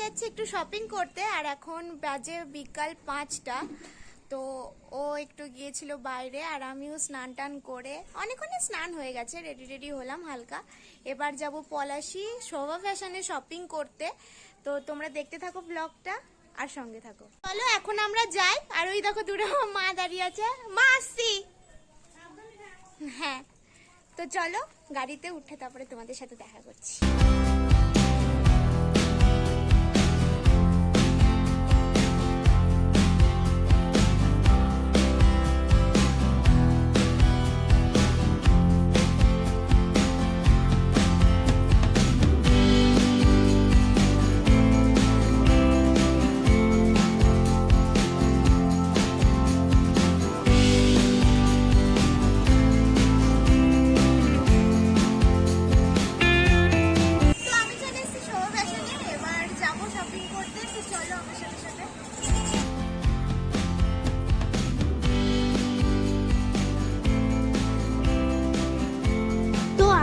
যাচ্ছি একটু শপিং করতে, আর এখন বাজে বিকাল 5টা। তো ও একটু গিয়েছিল বাইরে, আর আমিও স্নান টান করে অনেকক্ষণে স্নান হয়ে গেছে, রেডি রেডি হলাম হালকা। এবার যাব পলাশী শোভা ফ্যাশনে শপিং করতে। তো তোমরা দেখতে থাকো ব্লগটা আর সঙ্গে থাকো। চলো এখন আমরা যাই। আর ওই দেখো দূরে মা দাঁড়িয়ে আছে, মা আসছি। হ্যাঁ, তো চলো গাড়িতে উঠে তারপরে তোমাদের সাথে দেখা করছি।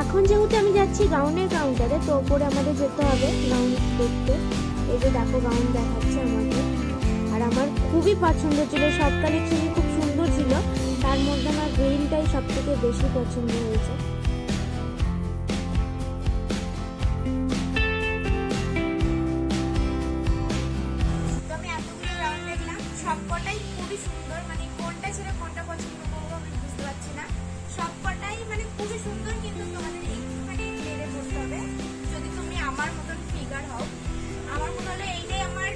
এখন যেহেতু আমি যাচ্ছি গাউনের কাউন্টারে, তো ওপরে আমাদের যেতে হবে গাউন দেখতে। এই যে দেখো গাউন দেখাচ্ছে আমাকে, আর আমার খুবই পছন্দ ছিল, সব কালেকশনই খুব সুন্দর ছিল, তার মধ্যে আমার গ্রিনটাই সব থেকে বেশি পছন্দ হয়েছে। তো আমি এতগুলো গাউন দেখলাম, সবকটাই খুবই সুন্দর, মানে কোনটা ছেড়ে কোনটা পছন্দ করবো আমি বুঝতে পারছি না। সবকটাই মানে খুবই সুন্দর, কিন্তু তোমাদের একটুখানি মেরে পড়তে হবে যদি তুমি আমার মতন ফিগার হও। আমার মনে হলো এইটাই আমার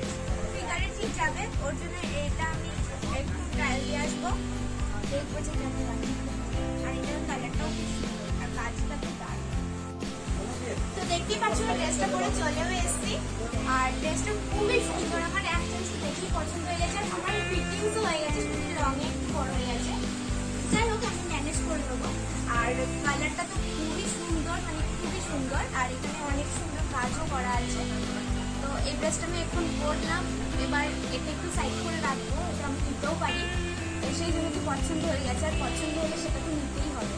ফিগারে ঠিক যাবে, ওর জন্য এটা আমি একটু ট্রায়াল দিয়ে আসবো, দেখবো যে কেমন লাগে। আর এটার কালারটাও খুব সুন্দর, আর কাজটা তো দারুণ। তো দেখতেই পাচ্ছ ড্রেসটা পরে চলেও এসেছি, আর ড্রেসটা খুবই সুন্দর, আমার এক চান্স দেখেই পছন্দ হয়ে গেছে, আর আমার ফিটিংসও হয়ে গেছে, শুধু রঙে একটু বড় হয়ে গেছে। যাই হোক আমি ম্যানেজ করে নেবো। আর কালারটা তো খুবই সুন্দর, মানে খুবই সুন্দর, আর এখানে অনেক সুন্দর কাজও করা আছে। তো এই ড্রেসটা আমি এখন পরলাম, এবার এটা একটু সাইড করে রাখবো, এটা আমি নিতেও পারি, সেই জন্য কি পছন্দ হয়ে গেছে, আর পছন্দ হলে সেটা তো নিতেই হবে।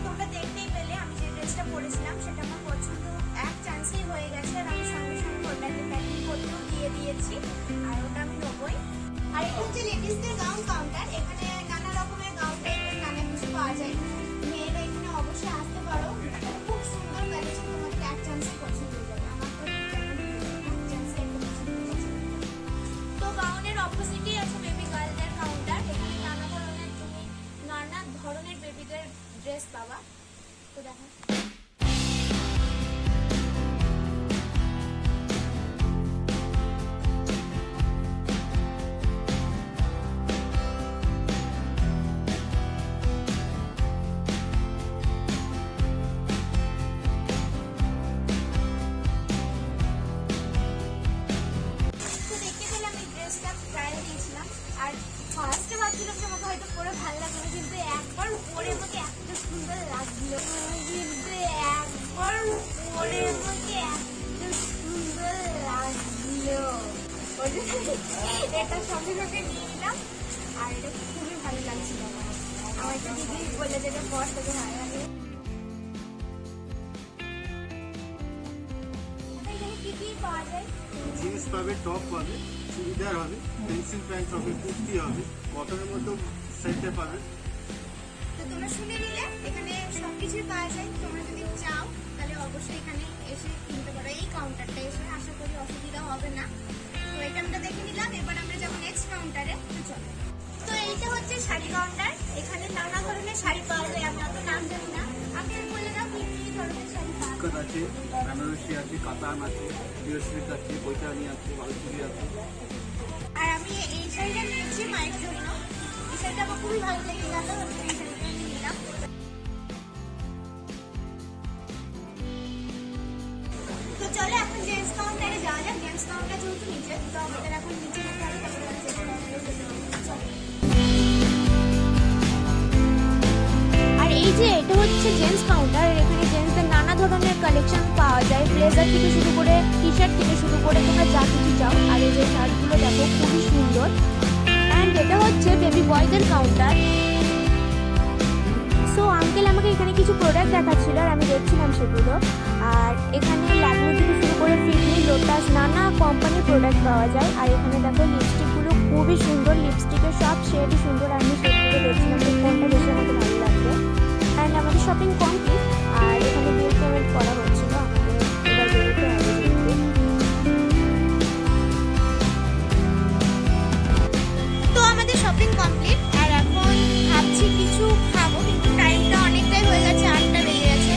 তোমরা দেখতেই পেলে আমি যে ড্রেসটা পরেছিলাম সেটা আমার পছন্দ এক চান্সেই হয়ে গেছে, আর আমি সঙ্গে সঙ্গে ওটাকে প্যাকিং করতেও দিয়ে দিয়েছি, আর ওটা আমি নেবই। আর এটা হচ্ছে লেডিসদের গাউন কাউন্টার, এখানে নানা রকমের গাউন টাইপের নানা কিছু পাওয়া যায়, মেয়েরা এখানে অবশ্যই আসতে পারো, খুব সুন্দর কালেকশন, তোমাদের এক চান্সে পছন্দ হয়ে যাবে। আমার তো এক চান্সে একটা পছন্দ হয়ে গেছে। তো গাউনের অপোজিটই আছে বেবি গার্লদের কাউন্টার, এখানে নানা ধরনের বেবিদের ড্রেস পাওয়া। তো দেখো আর ফার্স্টে ভাবছিলাম যে আমাকে হয়তো পরে ভালো লাগবে, কিন্তু একবার পরে আমাকে এত সুন্দর লাগলো, কিন্তু একবার পরে আমাকে এত সুন্দর লাগলো, এটা সঙ্গে সঙ্গে নিয়ে নিলাম, আর এটা খুবই ভালো লাগছিল আমার। আমার একটা দিদি বললে যে এটা পর থেকে ভালো লাগে। এখানে কি কি পাওয়া যায়? জিন্স পাবে, টপ পাবে, চুড়িদার হবে, পেন্সিল প্যান্ট হবে, কুর্তি হবে, কটনের মধ্যে সেটে পাবে। তো তোমরা শুনে নিলে এখানে সবকিছুই পাওয়া যায়, তোমরা যদি চাও তাহলে অবশ্যই এখানে এসে কিনতে পারো, এই কাউন্টারটা এসে, আশা করি অসুবিধা হবে না। তো এটা আমরা দেখে নিলাম, এবার আমরা যাবো নেক্সট কাউন্টারে। তো চলো। তো এইটা হচ্ছে শাড়ি কাউন্টার, এখানে নানা ধরনের শাড়ি পাওয়া যায়, আমি অত নাম জানি না, আপনি বলে দাও কি কি ধরনের শাড়ি পাওয়া যায়। আছে, বেনারসি আছে, কাতান আছে, পিওর আছে, বৈতানি আছে, বালুচুরি আছে। আর আমি এই শাড়িটা নিয়েছি মায়ের জন্য, এই শাড়িটা আমার খুবই ভালো লেগে গেল, এই শাড়িটা নিলাম। তো চলো এখন জেন্টস কাউন্টারে যাওয়া যাক, জেন্টস কাউন্টার যেহেতু নিচে, তো আমাদের এখন নিচে যেতে হবে, তারপরে জেন্টস কাউন্টারে যেতে হবে। আর এই যে এটা হচ্ছে জেন্টস কাউন্টার, এখানে জেন্টসদের নানা ধরনের কালেকশন পাওয়া যায়, ব্লেজার থেকে শুরু করে টি শার্ট থেকে শুরু করে তোমরা যা কিছু চাও। আর এই যে শার্টগুলো দেখো খুবই সুন্দর। অ্যান্ড এটা হচ্ছে বেবি বয়দের কাউন্টার। সো আঙ্কেল আমাকে এখানে কিছু প্রোডাক্ট দেখাচ্ছিল, আর আমি দেখছিলাম সেগুলো। আর এখানে ল্যাকমি থেকে শুরু করে ফিটমি, লোটাস, নানা কোম্পানির প্রোডাক্ট পাওয়া যায়। আর এখানে দেখো লিপস্টিকগুলো খুবই সুন্দর, লিপস্টিকের সব শেডই সুন্দর। আমি শেডগুলো দেখছিলাম যে কোনটা বেশি আমাকে ভালো লাগবে। অ্যান্ড আমাদের শপিং কমপ্লিট, আর এখানে বিল পেমেন্ট করা হচ্ছিল। আমাদের এবার বেরোতে হবে যেহেতু। তো আমাদের শপিং কমপ্লিট, আর এখন ভাবছি কিছু খাবো, কিন্তু টাইমটা অনেকটাই হয়ে গেছে, 8টা বেজে গেছে।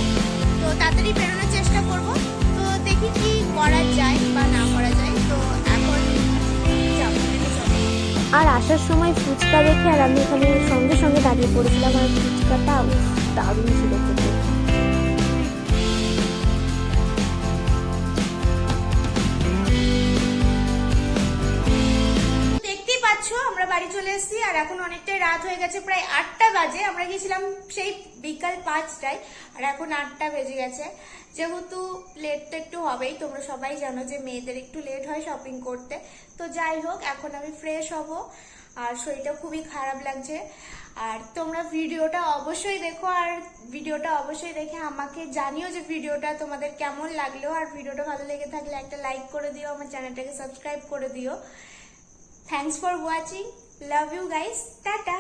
তো তাড়াতাড়ি বেরোনোর চেষ্টা করব। তো দেখি কি করা যায় বা না করা যায়। তো এখন যাবো। আর আসার সময় ফুচকা দেখে আর আমি এখানে সঙ্গে সঙ্গে দাঁড়িয়ে পড়েছিলাম, আর ফুচকাটা দারুণ ছিল খেতে। দেখতেই পাচ্ছ আমরা বাড়ি চলে এসেছি, আর এখন অনেকটাই রাত হয়ে গেছে, প্রায় 8টা বাজে। আমরা গেছিলাম সেই বিকাল 5টায়, আর এখন 8টা বেজে গেছে। যেহেতু লেট তো একটু হবেই, তোমরা সবাই জানো যে মেয়েদের একটু লেট হয় শপিং করতে। তো যাই হোক, এখন আমি ফ্রেশ হব, আর শরীরটা খুবই খারাপ লাগছে। আর তোমরা ভিডিওটা অবশ্যই দেখো, আর ভিডিওটা অবশ্যই দেখে আমাকে জানিও যে ভিডিওটা তোমাদের কেমন লাগলো। আর ভিডিওটা ভালো লেগে থাকলে একটা লাইক করে দিও, আমার চ্যানেলটাকে সাবস্ক্রাইব করে দিও। Thanks for watching, love you guys, tata.